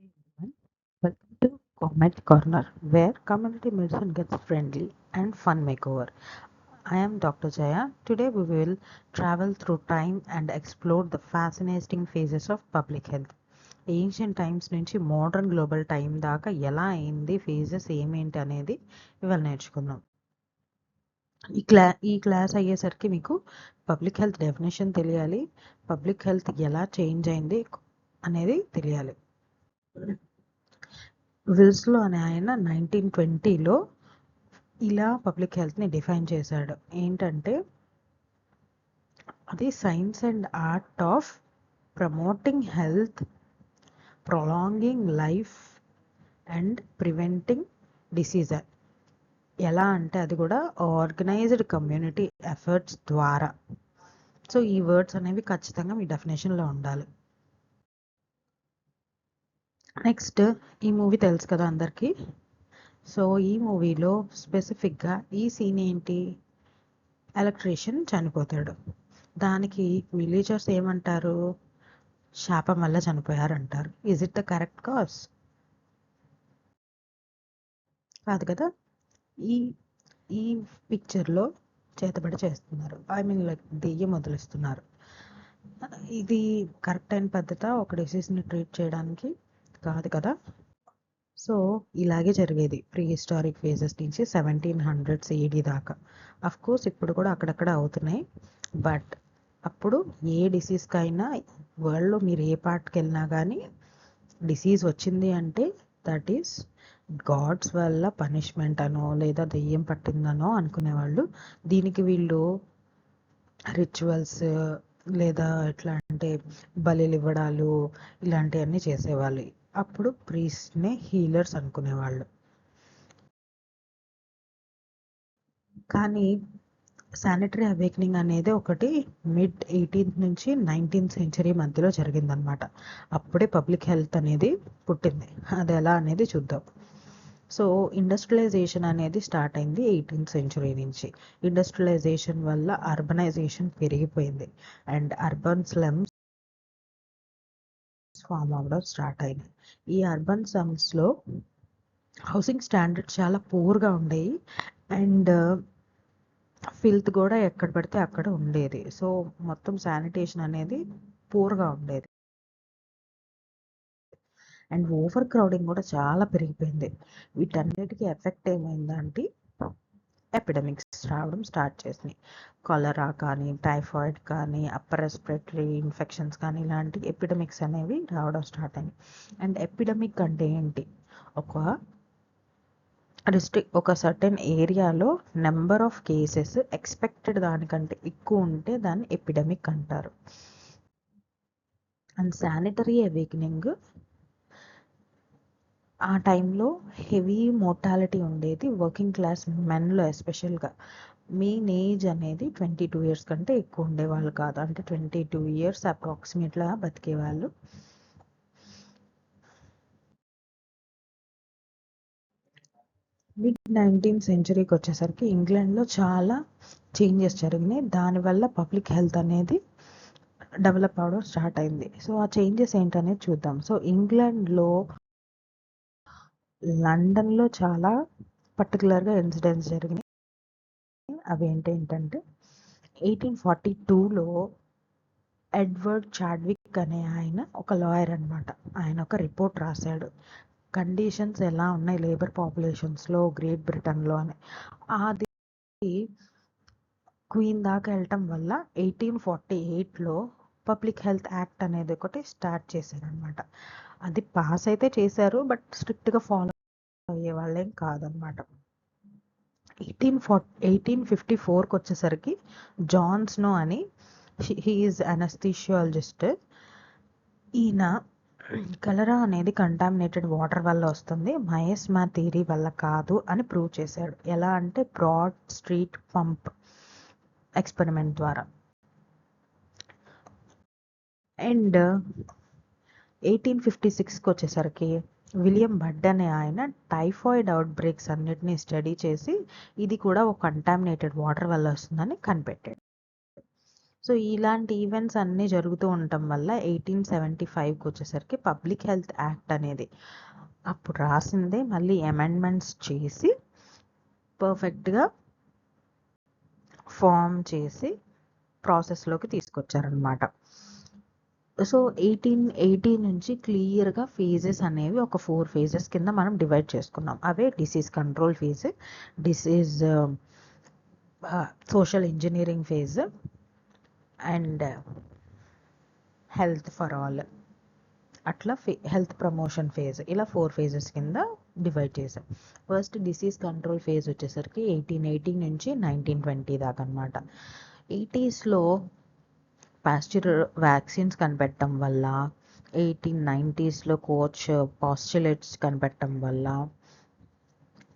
everyone. Welcome to Comment Corner, where community medicine gets friendly and fun makeover. I am Dr. Jaya. Today we will travel through time and explore the fascinating phases of public health. Ancient times నుంచి modern global time దాకా ఎలా అయింది, phases ఏమేంటి అనేది ఇవాళ నేర్చుకుందాం. ఈ class అయ్యేసరికి మీకు పబ్లిక్ హెల్త్ డెఫినేషన్ తెలియాలి, పబ్లిక్ హెల్త్ ఎలా చేంజ్ అయింది అనేది తెలియాలి. విల్స్లో అనే ఆయన 1920లో ఇలా పబ్లిక్ హెల్త్ని డిఫైన్ చేశాడు. ఏంటంటే అది science and art of promoting health, prolonging life and preventing disease. ఎలా అంటే అది కూడా ఆర్గనైజ్డ్ కమ్యూనిటీ ఎఫర్ట్స్ ద్వారా. సో ఈ వర్డ్స్ అనేవి ఖచ్చితంగా మీ డెఫినేషన్లో ఉండాలి. నెక్స్ట్, ఈ మూవీ తెలుసు కదా అందరికీ. సో ఈ మూవీలో స్పెసిఫిక్గా ఈ సీన్ ఏంటి, ఎలక్ట్రీషియన్ చనిపోతాడు. దానికి విలేజర్స్ ఏమంటారు, శాపం వల్ల చనిపోయారు అంటారు. Is it the correct cause? కాదు కదా. ఈ ఈ పిక్చర్లో చేతబడి చేస్తున్నారు, ఐ మీన్ లైక్ దెయ్యం వదిలిస్తున్నారు. ఇది కరెక్ట్ అయిన పద్ధత ఒక డిసీజ్ని ట్రీట్ చేయడానికి? కాదు కదా. సో ఇలాగే జరిగేది ప్రీ హిస్టారిక్ ఫేజెస్ నుంచి 1700s AD దాకా. అఫ్ కోర్స్ ఇప్పుడు కూడా అక్కడక్కడ అవుతున్నాయి, బట్ అప్పుడు ఏ డిసీజ్కైనా వరల్డ్లో మీరు ఏ పార్ట్కి వెళ్ళినా కానీ డిసీజ్ వచ్చింది అంటే దట్ ఈస్ గాడ్స్ వల్ల పనిష్మెంట్ అనో లేదా దెయ్యం పట్టిందనో అనుకునేవాళ్ళు. దీనికి వీళ్ళు రిచువల్స్ లేదా ఎట్లా అంటే బలిలు ఇవ్వడాలు ఇలాంటివన్నీ చేసేవాళ్ళు. అప్పుడు ప్రీస్ట్నే హీలర్స్ అనుకునేవాళ్ళు. కానీ శానిటరీ అవేకనింగ్ అనేది ఒకటి మిడ్ 18th నుంచి 19th century మధ్యలో జరిగిందనమాట. అప్పుడే పబ్లిక్ హెల్త్ అనేది పుట్టింది. అది ఎలా అనేది చూద్దాం. సో ఇండస్ట్రియలైజేషన్ అనేది స్టార్ట్ అయింది 18th century నుంచి. ఇండస్ట్రియలైజేషన్ వల్ల అర్బనైజేషన్ పెరిగిపోయింది అండ్ అర్బన్ స్లమ్స్ ఫామ్ అవ్వడం స్టార్ట్ అయినాయి. ఈ అర్బన్ స్లమ్స్లో హౌసింగ్ స్టాండర్డ్స్ చాలా పూర్గా ఉండేవి అండ్ ఫిల్త్ కూడా ఎక్కడ పడితే అక్కడ ఉండేది. సో మొత్తం శానిటేషన్ అనేది పూర్గా ఉండేది అండ్ ఓవర్ క్రౌడింగ్ కూడా చాలా పెరిగిపోయింది. వీటన్నిటికీ ఎఫెక్ట్ ఏమైందంటే ఎపిడమిక్స్ రావడం స్టార్ట్ చేసినాయి. కలరా కానీ, టైఫాయిడ్ కానీ, అప్పర్ రెస్పిరేటరీ ఇన్ఫెక్షన్స్ కానీ ఇలాంటి ఎపిడమిక్స్ అనేవి రావడం స్టార్ట్ అయినాయి. అండ్ ఎపిడమిక్ అంటే ఏంటి, ఒక సర్టెన్ ఏరియాలో నెంబర్ ఆఫ్ కేసెస్ ఎక్స్పెక్టెడ్ దానికంటే ఎక్కువ ఉంటే దాన్ని ఎపిడమిక్ అంటారు. అండ్ శానిటరీ అవేకనింగ్ ఆ టైంలో హెవీ మోర్టాలిటీ ఉండేది వర్కింగ్ క్లాస్ మెన్లో. ఎస్పెషల్గా మెయిన్ ఏజ్ అనేది 22 years కంటే ఎక్కువ ఉండేవాళ్ళు కాదు, అంటే 22 years అప్రాక్సిమేట్గా బతికేవాళ్ళు. మిడ్ 19th centuryకి వచ్చేసరికి ఇంగ్లాండ్లో చాలా చేంజెస్ జరిగినాయి. దానివల్ల పబ్లిక్ హెల్త్ అనేది డెవలప్ అవడం స్టార్ట్ అయింది. సో ఆ చేంజెస్ ఏంటనేది చూద్దాం. సో ఇంగ్లాండ్లో, లండన్లో చాలా పర్టికులర్గా ఇన్సిడెంట్స్ జరిగినాయి. అవి ఏంటంటే 1842లో ఎడ్వర్డ్ చాడ్విక్ అనే ఆయన ఒక లాయర్ అనమాట. ఆయన ఒక రిపోర్ట్ రాశాడు, కండిషన్స్ ఎలా ఉన్నాయి లేబర్ పాపులేషన్స్లో గ్రేట్ బ్రిటన్లో అని. అది క్వీన్ దాకా వెళ్ళటం వల్ల 1848లో పబ్లిక్ హెల్త్ యాక్ట్ అనేది ఒకటి స్టార్ట్ చేశారనమాట. అది పాస్ అయితే చేశారు, బట్ స్ట్రిక్ట్గా ఫాలో అయ్యే వాళ్ళేం కాదనమాట. 1854కి వచ్చేసరికి జాన్ స్నో అని, హీఈస్ అనస్థీషియాలజిస్ట్. ఈయన కలరా అనేది కంటామినేటెడ్ వాటర్ వల్ల వస్తుంది, మయస్మా థియరీ వల్ల కాదు అని ప్రూవ్ చేశాడు. ఎలా అంటే బ్రాడ్ స్ట్రీట్ పంప్ ఎక్స్పెరిమెంట్ ద్వారా. అండ్ 1856కి వచ్చేసరికి విలియం బడ్ అనే ఆయన టైఫాయిడ్ అవుట్ బ్రేక్స్ అన్నిటినీ స్టడీ చేసి ఇది కూడా ఒక కంటామినేటెడ్ వాటర్ వల్ల వస్తుందని కనిపెట్టాడు. సో ఇలాంటి ఈవెంట్స్ అన్నీ జరుగుతూ ఉండటం వల్ల 1875కి వచ్చేసరికి పబ్లిక్ హెల్త్ యాక్ట్ అనేది అప్పుడు రాసిందే మళ్ళీ అమెండ్మెంట్స్ చేసి పర్ఫెక్ట్గా ఫామ్ చేసి ప్రాసెస్లోకి తీసుకొచ్చారనమాట. సో 1880 నుంచి క్లియర్గా ఫేజెస్ అనేవి ఒక 4 ఫేజెస్ కింద మనం డివైడ్ చేసుకున్నాం. అవే disease control phase, disease social engineering phase and health for all, అట్లా హెల్త్ ప్రమోషన్ ఫేజ్, ఇలా 4 ఫేజెస్ కింద డివైడ్ చేసాం. ఫస్ట్ డిసీజ్ కంట్రోల్ ఫేజ్ వచ్చేసరికి 1880 నుంచి 1920 దాకా అనమాట. 80స్లో పాస్చర్ వ్యాక్సిన్స్ కనిపెట్టడం వల్ల, 1890స్లో కోచ్ పాస్చులేట్స్ కనిపెట్టడం వల్ల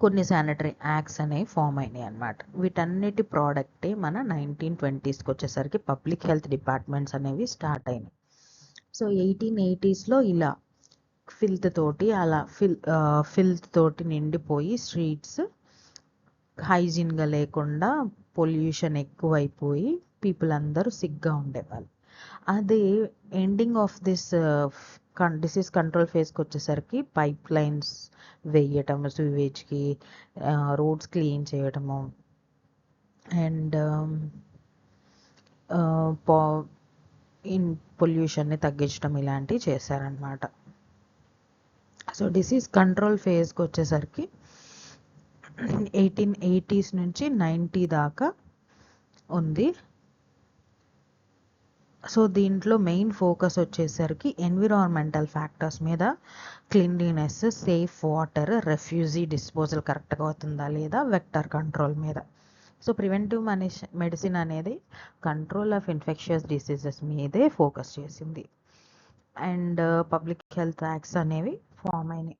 కొన్ని శానిటరీ యాక్ట్స్ అనేవి ఫామ్ అయినాయి అన్నమాట. వీటన్నిటి ప్రోడక్టే మన 1920స్కి వచ్చేసరికి పబ్లిక్ హెల్త్ డిపార్ట్మెంట్స్ అనేవి స్టార్ట్ అయినాయి. సో 1880స్లో ఇలా ఫిల్త్ తోటి నిండిపోయి స్ట్రీట్స్ హైజీన్గా లేకుండా పొల్యూషన్ ఎక్కువైపోయి పీపుల్ అందరూ సిగ్గా ఉండేవాళ్ళు. అదే ending of this disease control ఫేజ్కి వచ్చేసరికి పైప్ లైన్స్ వేయటము, సివేజ్కి రోడ్స్ క్లీన్ చేయటము అండ్ పొల్యూషన్ని తగ్గించడం ఇలాంటివి చేశారనమాట. సో డిసీజ్ కంట్రోల్ ఫేజ్కి వచ్చేసరికి 1880s నుంచి 90 దాకా ఉంది. సో దీంట్లో మెయిన్ ఫోకస్ వచ్చేసరికి ఎన్విరాన్మెంటల్ ఫ్యాక్టర్స్ మీద, cleanliness, safe water, refugee disposal కరెక్ట్గా అవుతుందా లేదా, వెక్టర్ కంట్రోల్ మీద. సో ప్రివెంటివ్ మెడిసిన్ అనేది కంట్రోల్ ఆఫ్ ఇన్ఫెక్షియస్ డిసీజెస్ మీదే ఫోకస్ చేసింది. అండ్ పబ్లిక్ హెల్త్ యాక్ట్స్ అనేవి ఫామ్ అయినాయి.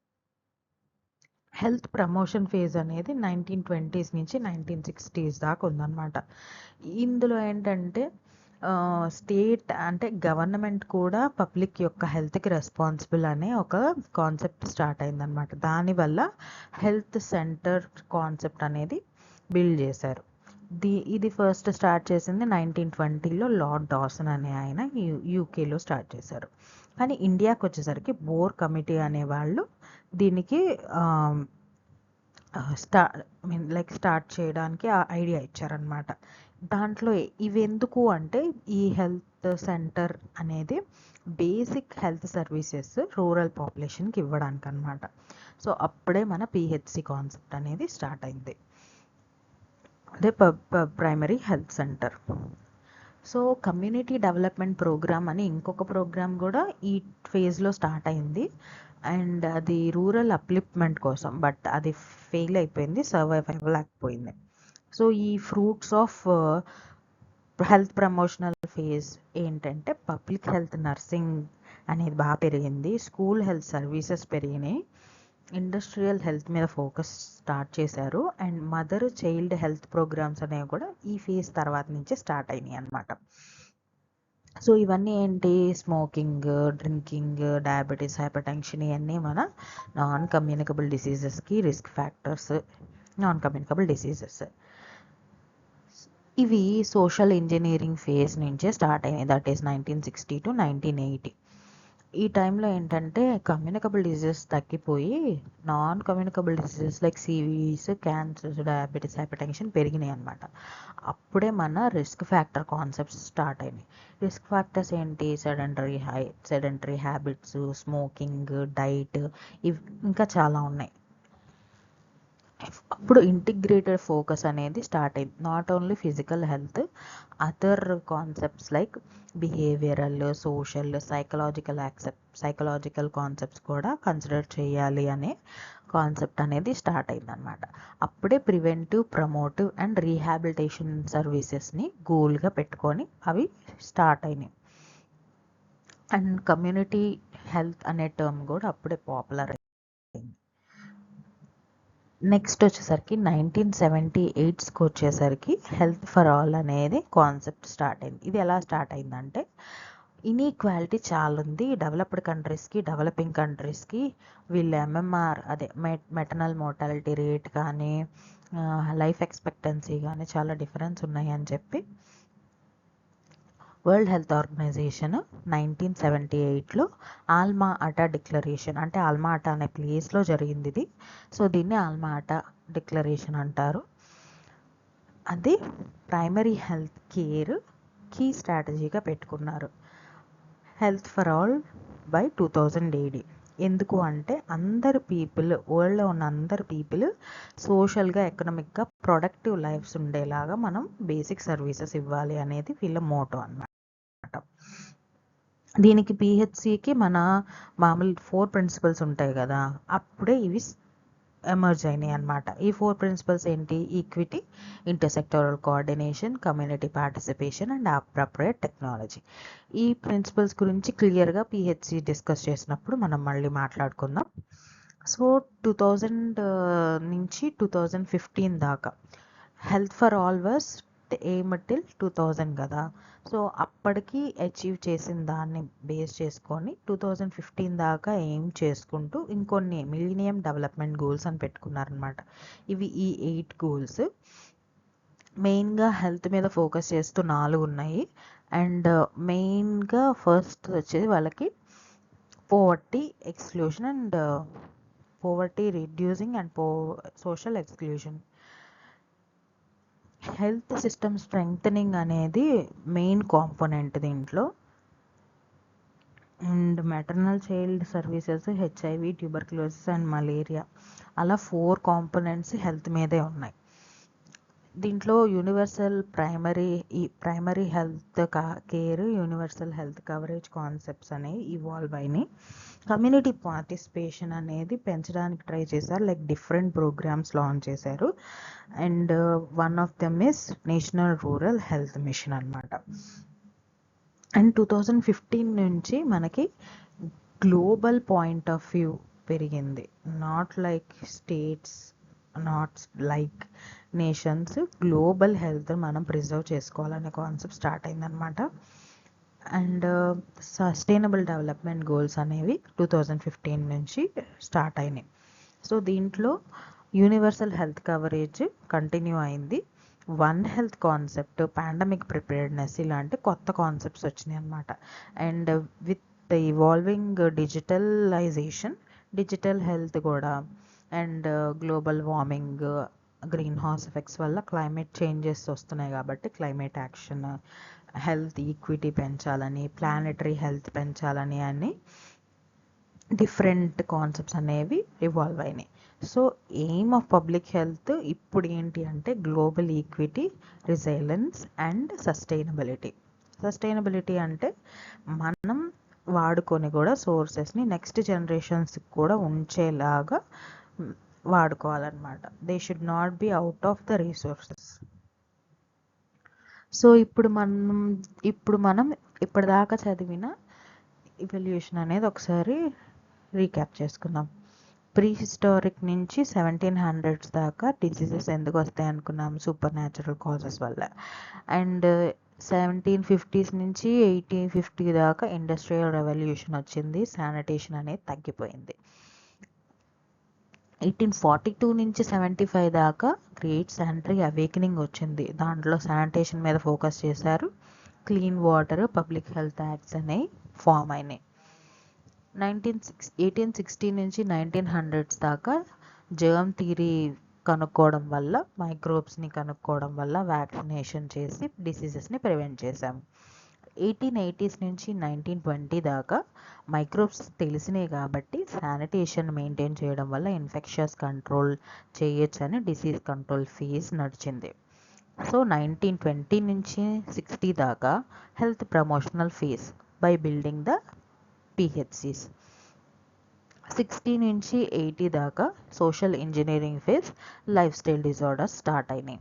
హెల్త్ ప్రమోషన్ ఫేజ్ అనేది 1920s నుంచి 1960s దాకా ఉందన్నమాట. ఇందులో ఏంటంటే స్టేట్ అంటే గవర్నమెంట్ కూడా పబ్లిక్ యొక్క హెల్త్కి రెస్పాన్సిబుల్ అనే ఒక కాన్సెప్ట్ స్టార్ట్ అయిందనమాట. దానివల్ల హెల్త్ సెంటర్ కాన్సెప్ట్ అనేది బిల్డ్ చేశారు. ఇది ఫస్ట్ స్టార్ట్ చేసింది 1920లో లార్డ్ డాసన్ అనే ఆయన యూకేలో స్టార్ట్ చేశారు. కానీ ఇండియాకి వచ్చేసరికి బోర్ కమిటీ అనేవాళ్ళు దీనికి స్టార్ట్ చేయడానికి ఆ ఐడియా ఇచ్చారనమాట. దాంట్లో ఇవి ఎందుకు అంటే ఈ హెల్త్ సెంటర్ అనేది బేసిక్ హెల్త్ సర్వీసెస్ రూరల్ పాపులేషన్కి ఇవ్వడానికి అనమాట. సో అప్పుడే మన పిహెచ్సి కాన్సెప్ట్ అనేది స్టార్ట్ అయింది, అదే primary health centre. So community development programme అని ఇంకొక ప్రోగ్రామ్ కూడా ఈ ఫేజ్లో స్టార్ట్ అయింది. అండ్ అది రూరల్ అప్లిప్మెంట్ కోసం, బట్ అది ఫెయిల్ అయిపోయింది, సర్వైవ్ అవ్వలేకపోయింది. సో ఈ fruits of health promotional phase ఏంటంటే పబ్లిక్ హెల్త్ నర్సింగ్ అనేది బాగా పెరిగింది, స్కూల్ హెల్త్ సర్వీసెస్ పెరిగినాయి, ఇండస్ట్రియల్ హెల్త్ మీద ఫోకస్ స్టార్ట్ చేశారు, and mother child health programmes అనేవి కూడా ఈ ఫేజ్ తర్వాత నుంచే స్టార్ట్ అయినాయి అన్నమాట. సో ఇవన్నీ ఏంటి, smoking, drinking, diabetes, hypertension, ఇవన్నీ మన నాన్ కమ్యూనికబుల్ డిసీజెస్కి risk factors. Non communicable diseases ఇవి సోషల్ ఇంజనీరింగ్ ఫేజ్ నుంచే స్టార్ట్ అయినాయి, దట్ ఈస్ 1960 to 1980. ఈ టైంలో ఏంటంటే కమ్యూనికబుల్ డిసీజెస్ తగ్గిపోయి non communicable diseases like CVs, cancers, diabetes, hypertension పెరిగినాయి అనమాట. అప్పుడే మన రిస్క్ ఫ్యాక్టర్ కాన్సెప్ట్స్ స్టార్ట్ అయినాయి. రిస్క్ ఫ్యాక్టర్స్ ఏంటి, సెడెంటరీ హ్యాబిట్స్, స్మోకింగ్, డైట్, ఇవి ఇంకా చాలా ఉన్నాయి. అప్పుడు ఇంటిగ్రేటెడ్ ఫోకస్ అనేది స్టార్ట్ అయింది. Not only physical health, other concepts like behavioural, social, psychological concepts కూడా కన్సిడర్ చేయాలి అనే కాన్సెప్ట్ అనేది స్టార్ట్ అయిందనమాట. అప్పుడే ప్రివెంటివ్, ప్రమోటివ్ అండ్ రీహాబిలిటేషన్ సర్వీసెస్ని గోల్గా పెట్టుకొని అవి స్టార్ట్ అయినాయి. అండ్ కమ్యూనిటీ హెల్త్ అనే టర్మ్ కూడా అప్పుడే పాపులర్ అయింది. నెక్స్ట్ వచ్చేసరికి 1978కి వచ్చేసరికి హెల్త్ ఫర్ ఆల్ అనేది కాన్సెప్ట్ స్టార్ట్ అయింది. ఇది ఎలా స్టార్ట్ అయిందంటే ఇన్ఈక్వాలిటీ చాలా ఉంది డెవలప్డ్ కంట్రీస్కి, డెవలపింగ్ కంట్రీస్కి. వీళ్ళ ఎంఎంఆర్ అదే మెటర్నల్ మోర్టాలిటీ రేట్ కానీ లైఫ్ ఎక్స్పెక్టెన్సీ కానీ చాలా డిఫరెన్స్ ఉన్నాయి అని చెప్పి వరల్డ్ హెల్త్ ఆర్గనైజేషన్ 1978లో ఆల్మా అటా డిక్లరేషన్, అంటే ఆల్మా అటా అనే ప్లేస్లో జరిగింది ఇది. సో దీన్ని ఆల్మా అటా డిక్లరేషన్ అంటారు. అది ప్రైమరీ హెల్త్ కేర్ కీ స్ట్రాటజీగా పెట్టుకున్నారు. Health for all by 2000 AD. ఎందుకు అంటే అందరు పీపుల్, వరల్డ్లో ఉన్న అందరు పీపుల్ సోషల్గా, ఎకనామిక్గా ప్రొడక్టివ్ లైఫ్స్ ఉండేలాగా మనం బేసిక్ సర్వీసెస్ ఇవ్వాలి అనేది వీళ్ళ మోటో అన్నమాట. దీనికి పిహెచ్సికి మన మామూలు 4 ప్రిన్సిపల్స్ ఉంటాయి కదా, అప్పుడే ఇవి ఎమర్జ్ అయినాయి అన్నమాట. ఈ 4 ప్రిన్సిపల్స్ ఏంటి? Equity, intersectoral coordination, community participation and appropriate technology. ఈ ప్రిన్సిపల్స్ గురించి క్లియర్గా పిహెచ్సి డిస్కస్ చేసినప్పుడు మనం మళ్ళీ మాట్లాడుకుందాం. సో 2000 నుంచి 2015 దాకా health for all was aim till 2000 కదా. సో అప్పటికి అచీవ్ చేసిన దాన్ని బేస్ చేసుకొని 2015 దాకా ఎయిమ్ చేసుకుంటూ ఇంకొన్ని మిలీనియం డెవలప్మెంట్ గోల్స్ అని పెట్టుకున్నారనమాట. ఇవి ఈ 8 గోల్స్ మెయిన్గా హెల్త్ మీద ఫోకస్ చేస్తూ 4 ఉన్నాయి. అండ్ మెయిన్గా ఫస్ట్ వచ్చేది వాళ్ళకి poverty exclusion and poverty reducing and social exclusion. Health system strengthening అనేది మెయిన్ కాంపోనెంట్ దీంట్లో. And maternal child services, HIV, tuberculosis and malaria, అలా 4 కాంపోనెంట్స్ హెల్త్ మీదే ఉన్నాయి. దీంట్లో universal primary health care, universal health coverage concepts అనేవి evolve అయినాయి. Community participation అనేది పెంచడానికి ట్రై చేశారు, లైక్ డిఫరెంట్ ప్రోగ్రామ్స్ లాంచ్ చేశారు. And one of them is national rural health machine అన్నమాట. అండ్ 2015 నుంచి మనకి గ్లోబల్ పాయింట్ ఆఫ్ వ్యూ పెరిగింది. Not like states, not like nations, global health మనం ప్రిజర్వ్ చేసుకోవాలనే కాన్సెప్ట్ స్టార్ట్ అయిందనమాట. అండ్ సస్టైనబుల్ డెవలప్మెంట్ గోల్స్ అనేవి 2015 నుంచి స్టార్ట్ అయినాయి. సో దీంట్లో యూనివర్సల్ హెల్త్ కవరేజ్ కంటిన్యూ అయింది. One health concept, pandemic preparedness, ఇలాంటి కొత్త కాన్సెప్ట్స్ వచ్చినాయి అన్నమాట. And with the evolving digitalisation, digital health కూడా, and global warming, greenhouse effects వల్ల క్లైమేట్ చేంజెస్ వస్తున్నాయి కాబట్టి క్లైమేట్ యాక్షన్, హెల్త్ ఈక్విటీ పెంచాలని, ప్లానెటరీ హెల్త్ పెంచాలని అని డిఫరెంట్ కాన్సెప్ట్స్ అనేవి ఇవాల్వ్ అయినాయి. So aim of public health ఇప్పుడు ఏంటి అంటే global equity, resilience and sustainability. Sustainability అంటే మనం వాడుకొని కూడా సోర్సెస్ని నెక్స్ట్ జనరేషన్స్కి కూడా ఉంచేలాగా వాడుకోవాలన్నమాట. They should not be out of the resources. So ఇప్పుడు మనం ఇప్పటిదాకా చదివిన ఇవల్యూషన్ అనేది ఒకసారి రీక్యాప్ చేసుకుందాం. ప్రీ హిస్టారిక్ నుంచి 1700s దాకా డిసీజెస్ ఎందుకు వస్తాయి అనుకున్నాం? సూపర్ న్యాచురల్ కాజెస్ వల్ల. అండ్ 1750s నుంచి 1850 దాకా ఇండస్ట్రియల్ రెవల్యూషన్ వచ్చింది, శానిటేషన్ అనేది తగ్గిపోయింది. 1842 నుంచి 75 దాకా గ్రేట్ శానిటరీ అవేకనింగ్ వచ్చింది. దాంట్లో శానిటేషన్ మీద ఫోకస్ చేశారు. Clean water, public health acts అనేవి ఫామ్ అయినాయి. 1860 నుంచి 1900s దాకా జర్మ్ థియరీ కనుక్కోవడం వల్ల, మైక్రోబ్స్ని కనుక్కోవడం వల్ల వ్యాక్సినేషన్ చేసి డిసీజెస్ని ప్రివెంట్ చేశాము. 1880s నుంచి 1920 దాకా మైక్రోబ్స్ తెలిసినాయి కాబట్టి శానిటేషన్ మెయింటైన్ చేయడం వల్ల ఇన్ఫెక్షన్స్ కంట్రోల్ చేయొచ్చని డిసీజ్ కంట్రోల్ ఫేజ్ నడిచింది. సో 1920 నుంచి 60 దాకా health promotional phase by building the PHCs. 60 నుంచి 80 దాకా social engineering phase, lifestyle disorders start అయినాయి.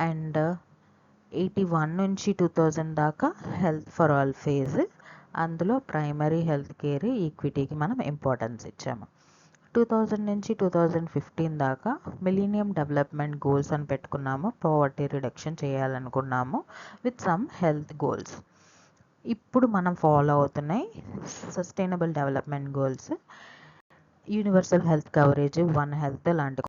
అండ్ 81 నుంచి 2000 దాకా హెల్త్ ఫర్ ఆల్ ఫేజ్, అందులో ప్రైమరీ హెల్త్ కేర్, ఈక్విటీకి మనం ఇంపార్టెన్స్ ఇచ్చాము. 2000 నుంచి 2015 దాకా మిలీనియం డెవలప్మెంట్ గోల్స్ అని పెట్టుకున్నాము, పావర్టీ రిడక్షన్ చేయాలనుకున్నాము విత్ సమ్ హెల్త్ గోల్స్. ఇప్పుడు మనం ఫాలో అవుతున్నాయి sustainable development goals, universal health coverage, one health లాంటి